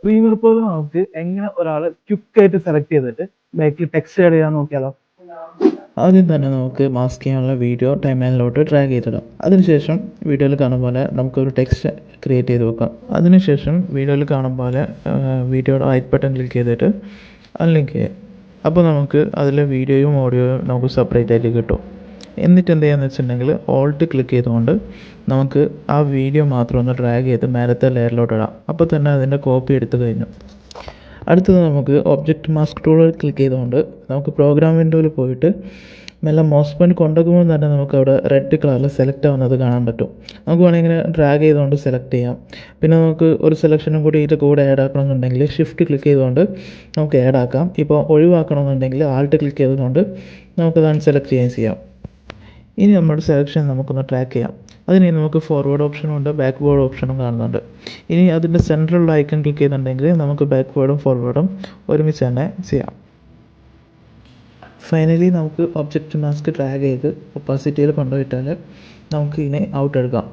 Premier പ്രോയിൽ നമുക്ക് എങ്ങനെ ഒരാളെ ക്വിക്കായിട്ട് സെലക്ട് ചെയ്തിട്ട് ബാക്കിൽ ടെക്സ്റ്റ് ആഡ് ചെയ്യാൻ നോക്കിയാലോ? ആദ്യം തന്നെ നമുക്ക് മാസ്ക് ചെയ്യാനുള്ള വീഡിയോ ടൈം ലൈനിലോട്ട് ഡ്രാഗ് ചെയ്തിടാം. അതിനുശേഷം വീഡിയോയിൽ കാണുന്ന പോലെ നമുക്കൊരു ടെക്സ്റ്റ് ക്രിയേറ്റ് ചെയ്ത് വെക്കാം. അതിനുശേഷം വീഡിയോയിൽ കാണുന്ന പോലെ വീഡിയോയുടെ റൈറ്റ് ബട്ടൺ ക്ലിക്ക് ചെയ്തിട്ട് അൺലിങ്ക് ചെയ്യാം. അപ്പോൾ നമുക്ക് അതിലെ വീഡിയോയും ഓഡിയോയും നമുക്ക് സെപ്പറേറ്റ് ആയിട്ട് കിട്ടും. എന്നിട്ട് എന്ത് ചെയ്യാന്ന് വെച്ചിട്ടുണ്ടെങ്കിൽ ഓൾട്ട് ക്ലിക്ക് ചെയ്തുകൊണ്ട് നമുക്ക് ആ വീഡിയോ മാത്രം ഒന്ന് ഡ്രാഗ് ചെയ്ത് മേലത്തെ ലെയറിലോട്ട് ഇടാം. അപ്പോൾ തന്നെ അതിൻ്റെ കോപ്പി എടുത്ത് കഴിഞ്ഞു. അടുത്തത് നമുക്ക് ഒബ്ജക്റ്റ് മാസ്ക് ടൂളിൽ ക്ലിക്ക് ചെയ്തുകൊണ്ട് നമുക്ക് പ്രോഗ്രാം വിൻഡോയിൽ പോയിട്ട് മെല്ലെ മൗസ് പോയിന്റ് കൊണ്ടുപോകുമ്പോൾ തന്നെ നമുക്ക് അവിടെ റെഡ് കളറിൽ സെലക്ട് ആവുന്നത് കാണാൻ പറ്റും. നമുക്ക് വേണമെങ്കിൽ ഇങ്ങനെ ഡ്രാഗ് ചെയ്തുകൊണ്ട് സെലക്ട് ചെയ്യാം. പിന്നെ നമുക്ക് ഒരു സെലക്ഷനും കൂടി ഇതിൻ്റെ കൂടെ ആഡ് ആക്കണമെന്നുണ്ടെങ്കിൽ ഷിഫ്റ്റ് ക്ലിക്ക് ചെയ്തുകൊണ്ട് നമുക്ക് ആഡ് ആക്കാം. ഇപ്പോൾ ഒഴിവാക്കണമെന്നുണ്ടെങ്കിൽ ആൾട്ട് ക്ലിക്ക് ചെയ്തുകൊണ്ട് നമുക്കത് അൺസെലക്ട് ചെയ്യുകയും ചെയ്യാം. ഇനി നമ്മുടെ സെലക്ഷൻ നമുക്കൊന്ന് ട്രാക്ക് ചെയ്യാം. അതിന് നമുക്ക് ഫോർവേഡ് ഓപ്ഷനും ഉണ്ട്, ബാക്ക്വേർഡ് ഓപ്ഷനും കാണുന്നുണ്ട്. ഇനി അതിൻ്റെ സെൻട്രലുള്ള ഐക്കൺ ക്ലിക്ക് ചെയ്യുന്നുണ്ടെങ്കിൽ നമുക്ക് ബാക്ക്വേർഡും ഫോർവേഡും ഒരുമിച്ച് തന്നെ ചെയ്യാം. ഫൈനലി നമുക്ക് ഒബ്ജക്റ്റ് മാസ്ക് ഡ്രാഗ് ചെയ്ത് ഒപ്പാസിറ്റിയിൽ കൊണ്ടുപോയിട്ടാൽ നമുക്ക് ഇതിനെ ഔട്ട് എടുക്കാം.